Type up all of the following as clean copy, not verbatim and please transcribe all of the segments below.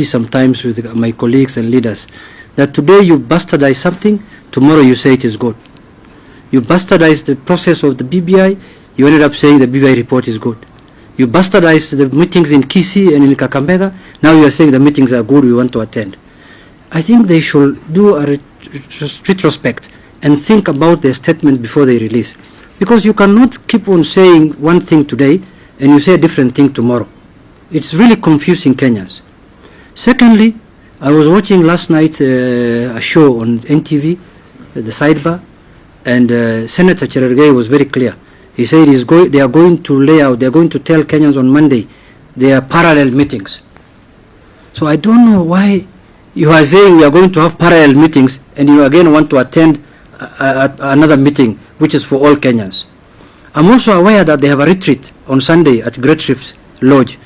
sometimes with my colleagues and leaders, that today you bastardize something, tomorrow you say it is good. You bastardize the process of the BBI, you ended up saying the BBI report is good. You bastardize the meetings in Kisii and in Kakamega, now you are saying the meetings are good, we want to attend. I think they should do a retrospect and think about their statement before they release. Because you cannot keep on saying one thing today and you say a different thing tomorrow. It's really confusing Kenyans. Secondly, I was watching last night a show on NTV, the sidebar, and Senator Cherargei was very clear. He said they are going to lay out, they are going to tell Kenyans on Monday there are parallel meetings. So I don't know why you are saying we are going to have parallel meetings and you again want to attend another meeting which is for all Kenyans. I'm also aware that they have a retreat on Sunday at Great Reefs Lodge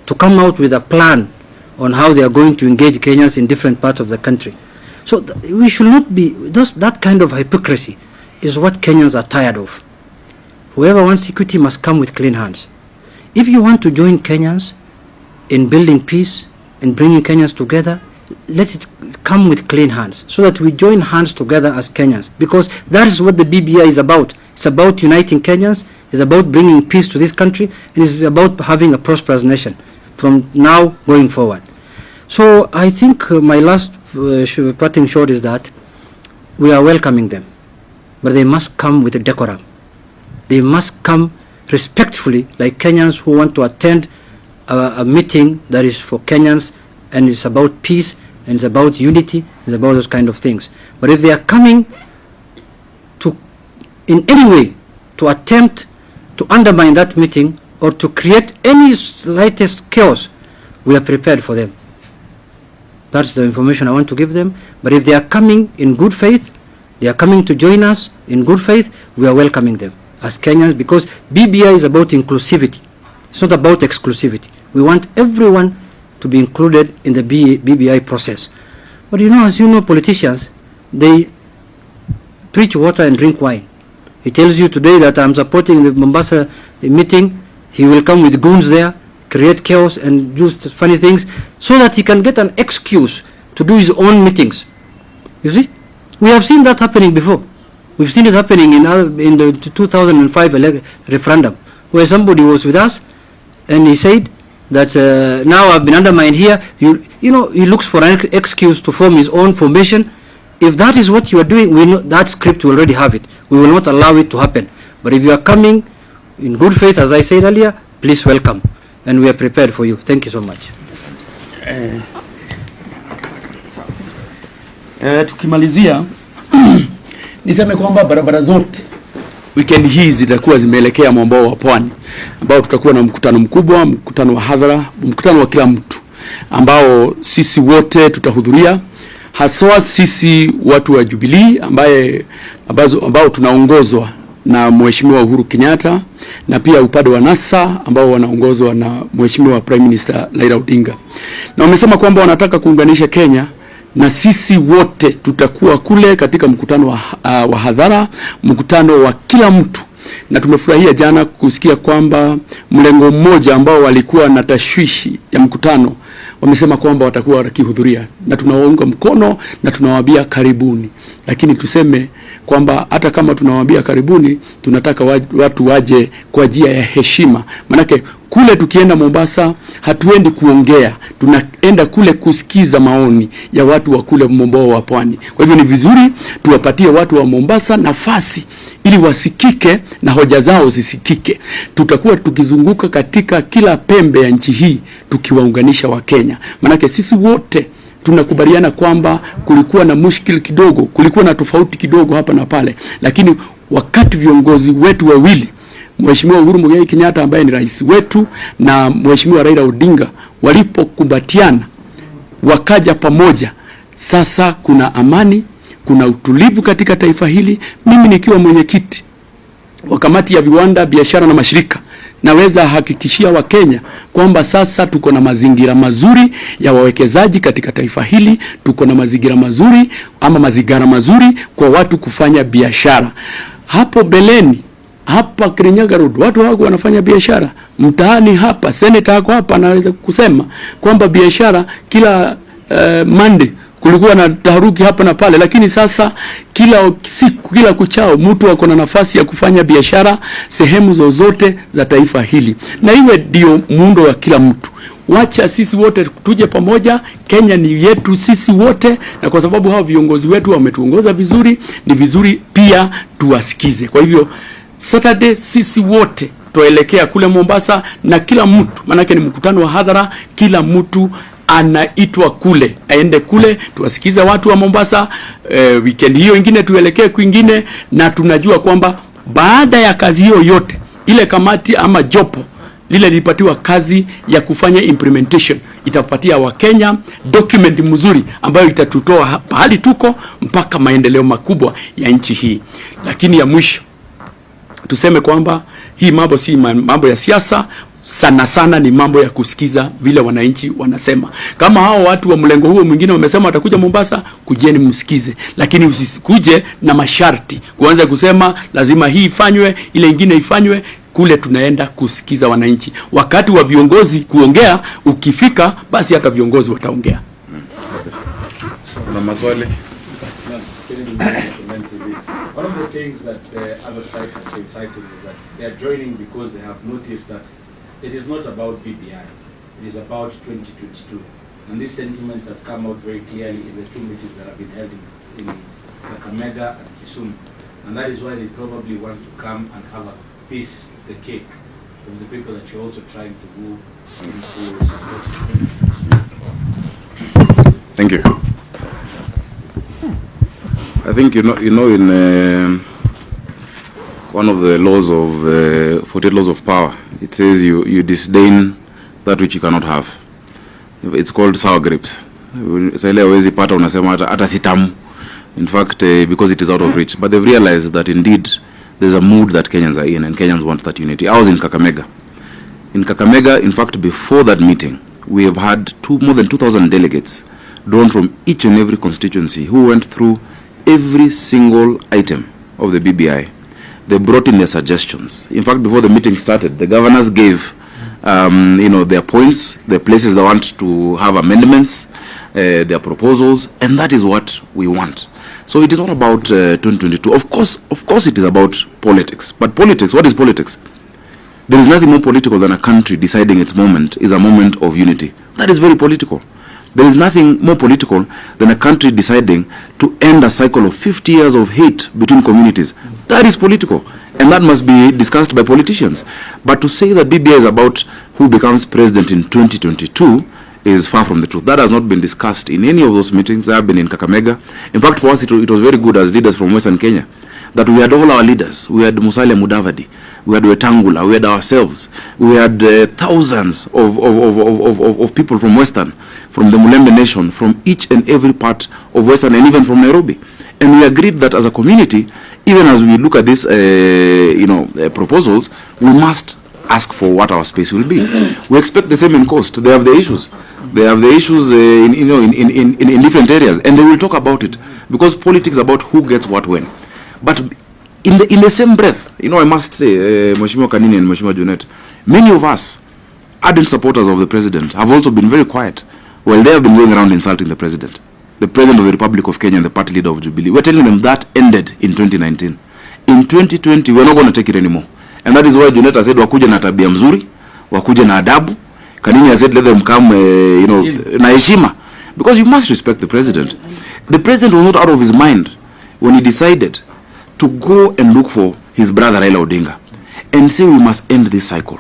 to come out with a plan on how they are going to engage Kenyans in different parts of the country. So we should not be, that kind of hypocrisy is what Kenyans are tired of. Whoever wants equity must come with clean hands. If you want to join Kenyans in building peace and bringing Kenyans together, let it come with clean hands so that we join hands together as Kenyans, because that is what the BBI is about. It's about uniting Kenyans, it's about bringing peace to this country, and it's about having a prosperous nation from now going forward. So I think my last parting shot is that we are welcoming them, but they must come with a decorum. They must come respectfully, like Kenyans who want to attend a meeting that is for Kenyans and it's about peace and it's about unity, it's about those kind of things. But if they are coming to, in any way, to attempt to undermine that meeting or to create any slightest chaos, we are prepared for them. That's the information I want to give them. But if they are coming in good faith, they are coming to join us in good faith, we are welcoming them as Kenyans, because BBI is about inclusivity. It's not about exclusivity. We want everyone to be included in the BBI process. But you know, as you know, politicians, they preach water and drink wine. He tells you today that I'm supporting the Mombasa meeting. He will come with goons there, create chaos and do funny things so that he can get an excuse to do his own meetings. You see? We have seen that happening before. We've seen it happening in the 2005 referendum, where somebody was with us and he said that now I've been undermined here. You know, he looks for an excuse to form his own formation. If that is what you are doing, we know that script, we already have it. We will not allow it to happen. But if you are coming in good faith, as I said earlier, please welcome. And we are prepared for you. Thank you so much. Tukimalizia niseme kwamba barabara zote weekend hii zitakuwa zimeelekea mwambao wa pwani, ambao tutakuwa na mkutano mkubwa, mkutano wa hadhara, mkutano wa kila mtu, ambao sisi wote tutahudhuria, haswa sisi watu wa Jubilee ambao tunaongozwa na Mheshimiwa Uhuru Kenyatta, na pia upande wa NASA ambao wanaongozwa na Mheshimiwa Prime Minister Raila Odinga. Na wamesema kwamba wanataka kuunganisha Kenya, na sisi wote tutakuwa kule katika mkutano wa hadhara, mkutano wa kila mtu. Na tumefurahia jana kusikia kwamba mlengo mmoja ambao walikuwa na tashwishi ya mkutano wamesema kwamba watakuwa wakihudhuria, na tunawaunga mkono na tunawaambia karibuni. Lakini tuseme kwamba hata kama tunawaambia karibuni, tunataka watu waje kwa njia ya heshima. Manake kule tukienda Mombasa hatuendi kuongea, tunaenda kule kusikiza maoni ya watu wa kule mwambao wa pwani. Kwa hivyo ni vizuri tuwapatie watu wa Mombasa nafasi ili wasikike na hoja zao zisikike. Tutakuwa tukizunguka katika kila pembe ya nchi hii tukiwaunganisha wa Kenya. Manake sisi wote tunakubaliana kwamba kulikuwa na mushkil kidogo, kulikuwa na tofauti kidogo hapa na pale, lakini wakati viongozi wetu wawili, Mheshimiwa Uhuru Kenyatta ambaye ni rais wetu na Mheshimiwa Raila Odinga, walipokumbatiana wakaja pamoja, sasa kuna amani, kuna utulivu katika taifa hili. Mimi nikiwa mwenyekiti wa kamati ya viwanda, biashara na mashirika, naweza hakikishia wa Kenya kwamba sasa tuko na mazingira mazuri ya wawekezaji katika taifa hili, tuko na mazingira mazuri kwa watu kufanya biashara. Hapo beleni hapa Kirinyaga Road watu wako wanafanya biashara mtaani hapa. Senator yako hapa anaweza kusema kwamba biashara kila Monday kulikuwa na taharuki hapa na pale, lakini sasa kila siku, kila kuchao mtu ako na nafasi ya kufanya biashara sehemu zozote za taifa hili, na iwe ndio muundo wa kila mtu. Wacha sisi wote tuje pamoja. Kenya ni yetu sisi wote, na kwa sababu hao viongozi wetu wametuongoza vizuri, ni vizuri pia tuwasikize. Kwa hivyo Saturday sisi wote tuelekea kule Mombasa, na kila mtu, manake ni mkutano wa hadhara, kila mtu anaitwa kule, aende kule tuwasikize watu wa Mombasa. Weekend hiyo ingine tuelekee kwingine, na tunajua kwamba baada ya kazi hiyo yote, ile kamati ama jopo lile lilipatiwa kazi ya kufanya implementation, itapatia Wakenya document mzuri ambayo itatutoa pahali tuko mpaka maendeleo makubwa ya nchi hii. Lakini ya mwisho tuseme kwamba hii mambo si mambo ya siasa, sana sana ni mambo ya kusikiza vile wananchi wanasema. Kama hao watu wa mlengo huo mwingine wamesema watakuja Mombasa, kujeni msikize, lakini usikuje na masharti kuanza kusema lazima hii ifanywe, ile ingine ifanywe. Kule tunaenda kusikiza wananchi. Wakati wa viongozi kuongea ukifika, basi hata viongozi wataongea. Kuna maswali? One of the things that the other side has been citing is that they are joining because they have noticed that it is not about BBI, it is about 2022. And these sentiments have come out very clearly in the two meetings that have been held in Kakamega and Kisumu. And that is why they probably want to come and have a piece, the cake, of the people that you're also trying to go into support. Thank you. I think you know in one of the laws of 48 laws of power, it says you disdain that which you cannot have. It's called sour grapes. Sasa hawezi pata, unasema hata sitamu. In fact, because it is out of reach. But they've realized that indeed there's a mood that Kenyans are in, and Kenyans want that unity. I was in Kakamega. In Kakamega, in fact, before that meeting, we have had more than 2,000 delegates drawn from each and every constituency who went through every single item of the BBI. They brought in their suggestions. In fact, before the meeting started, the governors gave their points, the places they want to have amendments, their proposals, and that is what we want. So it is not about 2022. Of course it is about politics. But politics, what is politics? There is nothing more political than a country deciding its moment is a moment of unity. That is very political. There is nothing more political than a country deciding to end a cycle of 50 years of hate between communities. That is political, and that must be discussed by politicians. But to say that BBI is about who becomes president in 2022 is far from the truth. That has not been discussed in any of those meetings. I have been in Kakamega. In fact, for us, it was very good as leaders from Western Kenya that we had all our leaders. We had Musalia Mudavadi, we had Wetangula, we had ourselves, we had thousands of people from Western, from the Mulembe Nation, from each and every part of Western, and even from Nairobi. And we agreed that as a community, even as we look at these proposals, we must ask for what our space will be. We expect the same in Coast. They have the issues. They have the issues in different areas, and they will talk about it, because politics is about who gets what when. But in the same breath, I must say, Mheshimiwa Kanini and Mheshimiwa Junet, many of us, ardent supporters of the president, have also been very quiet. Well, they have been going around insulting the president of the Republic of Kenya and the party leader of Jubilee. We're telling them that ended in 2019. In 2020, we're not going to take it anymore. And that is why Juneta said, wakuje na tabia mzuri, wakuje na adabu. Kanini said, let them come, na heshima. Because you must respect the president. The president was not out of his mind when he decided to go and look for his brother Raila Odinga and say we must end this cycle.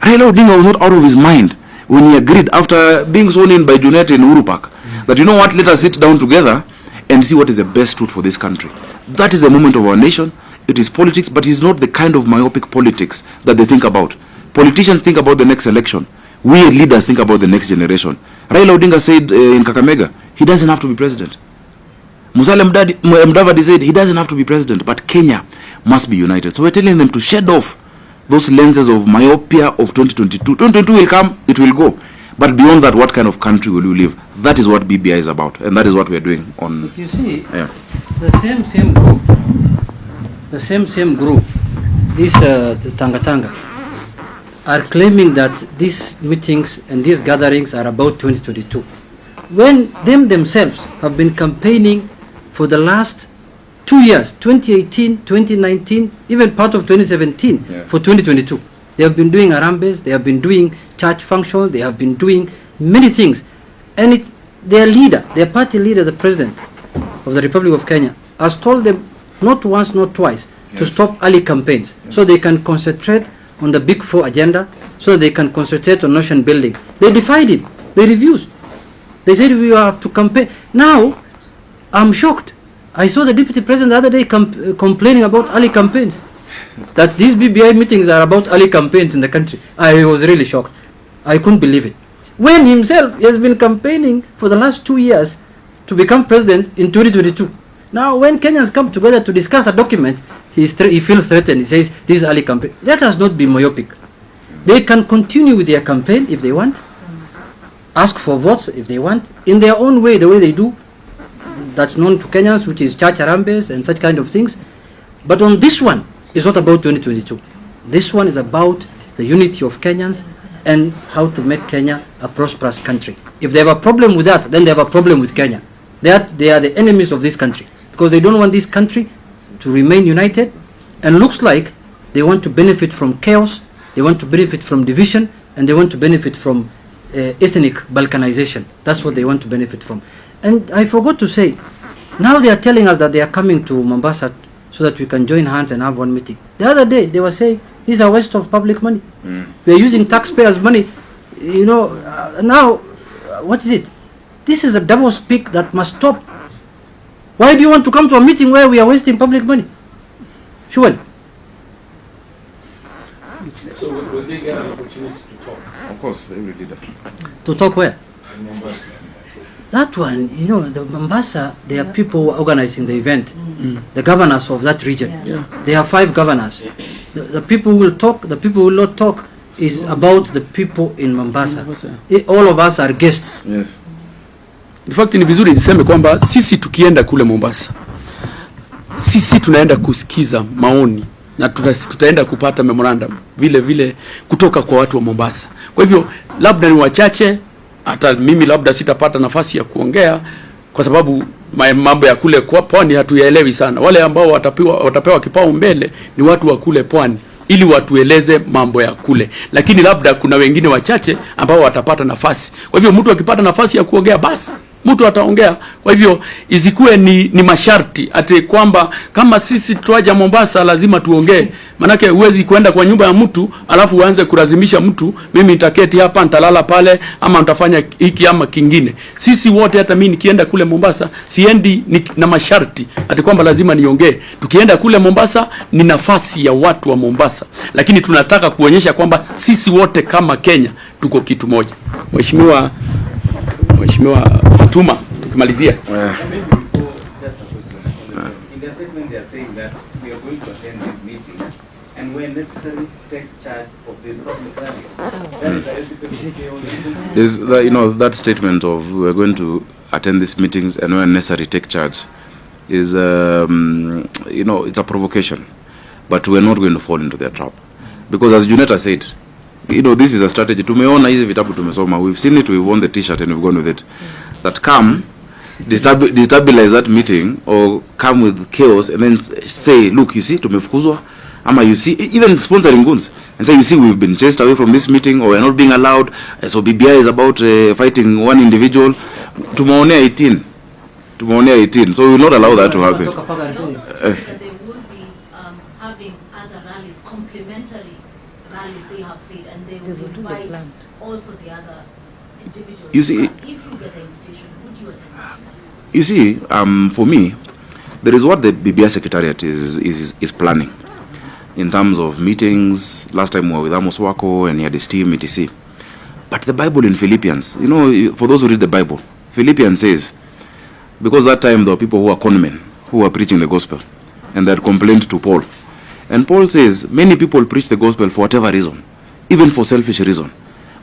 Raila Odinga was not out of his mind when he agreed, after being sworn in by Junet in Uhuru Park, that you know what, let us sit down together and see what is the best route for this country. That is the moment of our nation. It is politics, but it is not the kind of myopic politics that they think about. Politicians think about the next election. We leaders think about the next generation. Raila Odinga said in Kakamega, he doesn't have to be president. Musalia Mudavadi said he doesn't have to be president, but Kenya must be united. So we're telling them to shed off those lenses of myopia of 2022. 2022 will come, it will go. But beyond that, what kind of country will you live? That is what BBI is about, and that is what we are doing on. But you see, the same group the same group, this Tanga, are claiming that these meetings and these gatherings are about 2022, when them themselves have been campaigning for the last 2 years, 2018, 2019, even part of 2017, for 2022. They have been doing Arambes, they have been doing church functions, they have been doing many things. And their leader, their party leader, the president of the Republic of Kenya, has told them not once, not twice, to stop early campaigns, so they can concentrate on the Big Four agenda, so they can concentrate on nation building. They defied him. They refused. They said we have to campaign. Now, I'm shocked. I saw the deputy president the other day complaining about early campaigns, that these BBI meetings are about early campaigns in the country. I was really shocked. I couldn't believe it. When himself he has been campaigning for the last 2 years to become president in 2022. Now, when Kenyans come together to discuss a document, he feels threatened. He says, this is early campaign. Let us not be myopic. They can continue with their campaign if they want, ask for votes if they want, in their own way, the way they do, that's known to Kenyans, which is church arambes and such kind of things. But on this one, it's not about 2022. This one is about the unity of Kenyans and how to make Kenya a prosperous country. If they have a problem with that, then they have a problem with Kenya. They are the enemies of this country, because they don't want this country to remain united, and looks like they want to benefit from chaos, they want to benefit from division, and they want to benefit from ethnic balkanization. That's what they want to benefit from. And I forgot to say, now they are telling us that they are coming to Mombasa so that we can join hands and have one meeting. The other day they were saying these are waste of public money. We are using taxpayers' money. You know, now what is it? This is a double speak that must stop. Why do you want to come to a meeting where we are wasting public money? Sure. So will they get an opportunity to talk? Of course, every leader. To talk where? In Mombasa. That one, you know, the Mombasa, there are people organizing the event, the governors of that region. Yeah. There are 5 governors. The people who will talk, the people who will not talk is about the people in Mombasa. All of us are guests. Yes. In fact, ni vizuri niseme kwamba sisi tukienda kule Mombasa, sisi tunaenda kusikiza maoni na tutaenda kupata memorandum vile kutoka kwa watu wa Mombasa. Kwa hivyo labda ni wachache, hata mimi labda sitapata nafasi ya kuongea kwa sababu mambo ya kule kwa pwani hatuyaelewi sana. Wale ambao watapewa kipao mbele ni watu wa kule pwani, ili watueleze mambo ya kule. Lakini labda kuna wengine wachache ambao watapata nafasi. Kwa hivyo mtu akipata nafasi ya kuongea, basi mtu ataongea. Kwa hivyo isikuwe ni masharti ati kwamba kama sisi tuaja Mombasa lazima tuongee. Manake huwezi kwenda kwa nyumba ya mtu alafu uanze kulazimisha mtu, mimi nitaketi hapa nitalala pale ama nitafanya hiki ama kingine. Sisi wote, hata mimi nikienda kule Mombasa siendi na masharti ati kwamba lazima niongee. Tukienda kule Mombasa ni nafasi ya watu wa Mombasa, lakini tunataka kuonyesha kwamba sisi wote kama Kenya tuko kitu moja. Mheshimiwa Fatuma, tukimalizia. In their statement they are saying that we are going to attend this meeting and when necessary take charge of this public rallies. That is a recipe for There's you know, that statement of we are going to attend these meetings and when necessary take charge is you know, it's a provocation, but we are not going to fall into their trap, because as Juneta said, you know, this is a strategy. Tumeona hizi vitabu tumesoma, we've seen it, we've worn the t-shirt and we've gone with it, that come destabilize that meeting or come with chaos and then say, look, you see tumefukuzwa, ama you see, even sponsoring goons, and say, you see, we've been chased away from this meeting, or we're not being allowed, so BBI is about fighting one individual. Tumeonea 18, so we will not allow that to happen. They will be having other rallies, complementary rallies, they have said, and they will invite also the other individuals. You see, if you get the invitation, would you attend? You see, for me, there is what the BBI Secretariat is planning in terms of meetings. Last time we were with Amos Wako and he had his team, etc. But the Bible in Philippians, you know, for those who read the Bible, Philippians says, because that time there were people who were conmen, who were preaching the gospel, and they had complained to Paul. And Paul says, many people preach the gospel for whatever reason, even for selfish reason.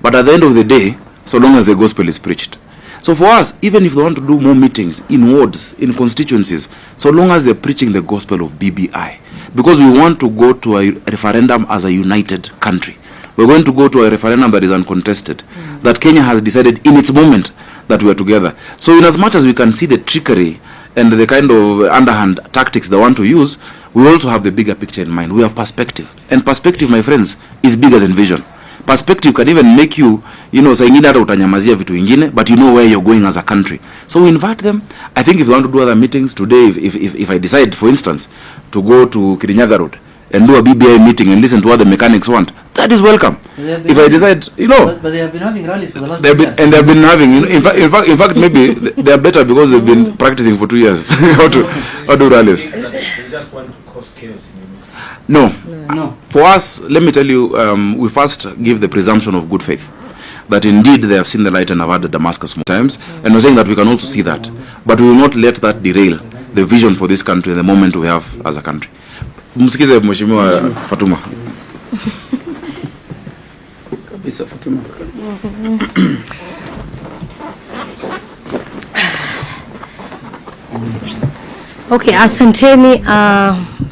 But at the end of the day, so long as the gospel is preached. So for us, even if they want to do more meetings in wards, in constituencies, so long as they're preaching the gospel of BBI, because we want to go to a referendum as a united country. We're going to go to a referendum that is uncontested, that Kenya has decided in its moment that we are together. So in as much as we can see the trickery and the kind of underhand tactics they want to use, we also have the bigger picture in mind. We have perspective. And perspective, my friends, is bigger than vision. Perspective can even make you, saa ingine hata utanyamazia vitu ingine, but you know where you're going as a country. So we invite them. I think if they want to do other meetings today, if I decide, for instance, to go to Kirinyaga Road and do a BBI meeting and listen to what the mechanics want, that is welcome. If I decide, But they have been having rallies for the last 2 years. And they have been having, in fact, maybe they are better because they've been practicing for 2 years how to rallies. They just want to cause chaos in the meeting. No. For us, let me tell you, we first give the presumption of good faith, that indeed they have seen the light and have had the Damascus more times, and we're saying that we can also see that, but we will not let that derail the vision for this country, the moment we have as a country. Msikize Mheshimiwa Fatuma. Kabisa Fatuma. Okay, asanteni.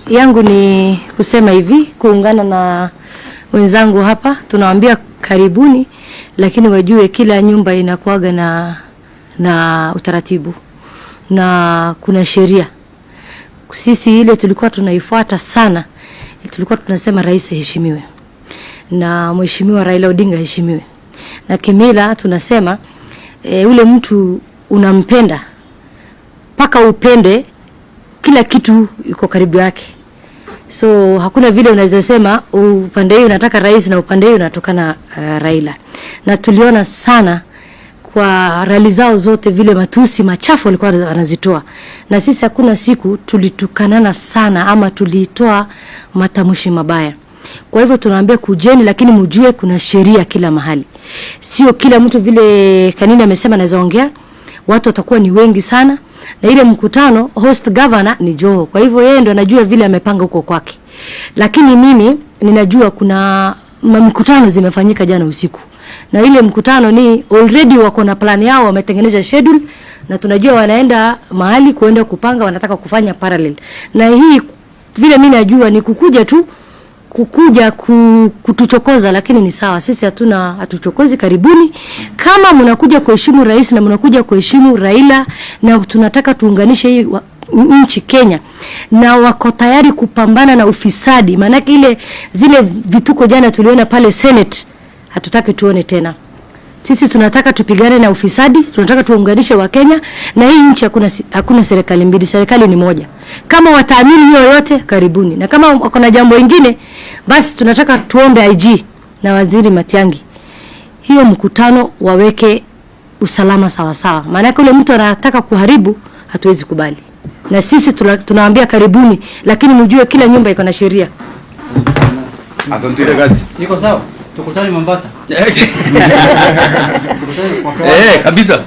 Yangu ni kusema hivi, kuungana na wenzangu hapa, tunawaambia karibuni, lakini wajue kila nyumba inakuaga na utaratibu na kuna sheria. Sisi ile tulikuwa tunaifuata sana, tulikuwa tunasema rais aheshimiwe na Mheshimiwa Raila Odinga aheshimiwe, na kimila tunasema ule mtu unampenda paka upende kila kitu yuko karibu yake. So hakuna vile unaweza sema upande huu unataka rais na upande huu unatokana Raila. Na tuliona sana kwa rali zao zote vile matusi machafu walikuwa wanazitoa. Na sisi hakuna siku tulitukanana sana ama tulitoa matamshi mabaya. Kwa hivyo tunaambia kujeni, lakini mjue kuna sheria kila mahali. Sio kila mtu vile Kanini amesema anaweza ongea. Watu watakuwa ni wengi sana. Na ile mkutano host governor ni Joho. Kwa hivyo yeye ndo anajua vile amepanga huko kwake. Lakini mimi ninajua kuna mikutano zimefanyika jana usiku. Na ile mkutano ni already wako na plan yao, wametengeneza schedule na tunajua wanaenda mahali kuenda kupanga, wanataka kufanya parallel. Na hii vile mimi najua ni kukuja kutuchokoza, lakini ni sawa. Sisi hatuchokozi, karibuni. Kama mnakuja kuheshimu rais na mnakuja kuheshimu Raila na tunataka tuunganishe hii nchi Kenya na wako tayari kupambana na ufisadi, maana zile vituko jana tuliona pale Senate hatutaki tuone tena. Sisi tunataka tupigane na ufisadi, tunataka tuunganishe wa Kenya na hii nchi hakuna serikali mbili, serikali ni moja. Kama wataamini hiyo yote karibuni. Na kama wako na jambo lingine basi tunataka tuombe IG na Waziri Matiang'i. Hiyo mkutano waweke usalama sawa sawa. Maana yule mtu anataka kuharibu hatuwezi kubali. Na sisi tunawaambia karibuni, lakini mjue kila nyumba iko na sheria. Asante kazi. Niko sawa. Tukutane Mombasa. Kabisa.